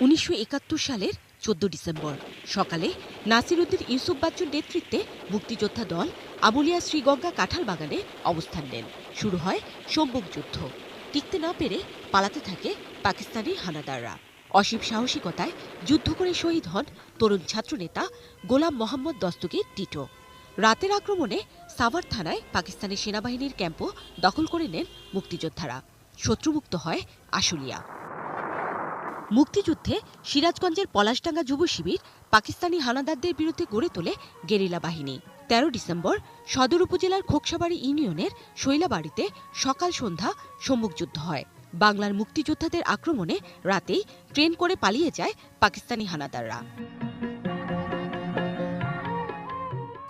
১৯৭১ সালের ১৪ ডিসেম্বর সকালে নাসিরউদ্দিন ইউসুফ বাচ্চুর নেতৃত্বে মুক্তিযোদ্ধা দল আবুলিয়া শ্রীগঙ্গা কাঁঠাল বাগানে অবস্থান নেন। শুরু হয় সম্মুখ যুদ্ধ। টিকতে না পেরে পালাতে থাকে পাকিস্তানি হানাদাররা। অসীম সাহসিকতায় যুদ্ধ করে শহীদ হন তরুণ ছাত্রনেতা গোলাম মোহাম্মদ দস্তগীর টিটো। রাতের আক্রমণে সাভার থানায় পাকিস্তানি সেনাবাহিনীর ক্যাম্পও দখল করে নেন মুক্তিযোদ্ধারা। শত্রুমুক্ত হয় আশুলিয়া। মুক্তিযুদ্ধে সিরাজগঞ্জের পলাশডাঙ্গা যুব শিবির পাকিস্তানি হানাদারদের বিরুদ্ধে গড়ে তোলে গেরিলা বাহিনী। ১৩ ডিসেম্বর সদর উপজেলার খোকসাবাড়ি ইউনিয়নের শৈলাবাড়িতে সকাল সন্ধ্যা সম্মুখ যুদ্ধ হয়। বাংলার মুক্তিযোদ্ধাদের আক্রমণে রাতেই ট্রেন করে পালিয়ে যায় পাকিস্তানি হানাদাররা।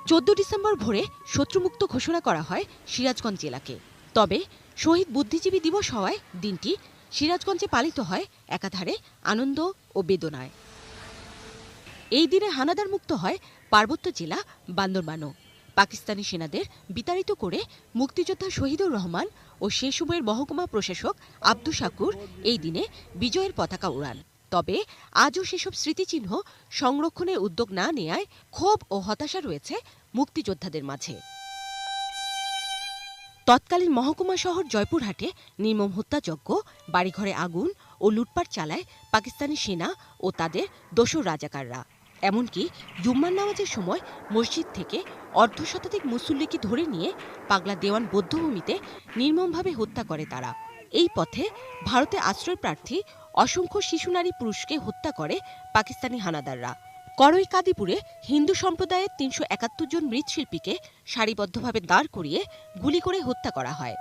১৪ ডিসেম্বর ভোরে শত্রুমুক্ত ঘোষণা করা হয় সিরাজগঞ্জ জেলাকে। তবে শহীদ বুদ্ধিজীবী দিবস হওয়ায় দিনটি সিরাজগঞ্জে পালিত হয় একাধারে আনন্দ ও বেদনায়। এই দিনে হানাদার মুক্ত হয় পার্বত্য জেলা বান্দরবানও। পাকিস্তানি সেনাদের বিতাড়িত করে মুক্তিযোদ্ধা শহীদুর রহমান ও সে সময়ের মহকুমা প্রশাসক আব্দুস শাকুর এই দিনে বিজয়ের পতাকা উড়ান। তবে আজও সেসব স্মৃতিচিহ্ন সংরক্ষণের উদ্যোগ না নেয়ায় ক্ষোভ ও হতাশা রয়েছে মুক্তিযোদ্ধাদের মাঝে। তৎকালীন মহকুমা শহর জয়পুরহাটে নির্মম হত্যাযজ্ঞ, বাড়িঘরে আগুন ও লুটপাট চালায় পাকিস্তানি সেনা ও তাদের দোসর রাজাকাররা। এমনকি জুম্মার নামাজের সময় মসজিদ থেকে অর্ধশতাধিক মুসল্লিকে ধরে নিয়ে পাগলা দেওয়ান বৌদ্ধভূমিতে নির্মমভাবে হত্যা করে তারা। এই পথে ভারতে আশ্রয়প্রার্থী অসংখ্য শিশু নারী পুরুষকে হত্যা করে পাকিস্তানি হানাদাররা। করই কাদিপুরে হিন্দু সম্প্রদায়ের ৩৭১ জন মৃৎশিল্পীকে সারিবদ্ধভাবে দাঁড় করিয়ে গুলি করে হত্যা করা হয়।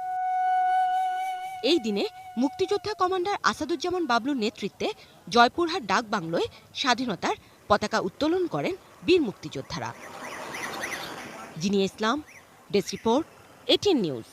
এই দিনে মুক্তিযোদ্ধা কমান্ডার আসাদুজ্জামান বাবলুর নেতৃত্বে জয়পুরহাট ডাক বাংলোয় স্বাধীনতার পতাকা উত্তোলন করেন বীর মুক্তিযোদ্ধারা। জিনিয়া ইসলাম, ডেস্ক রিপোর্ট, এটিএন নিউজ।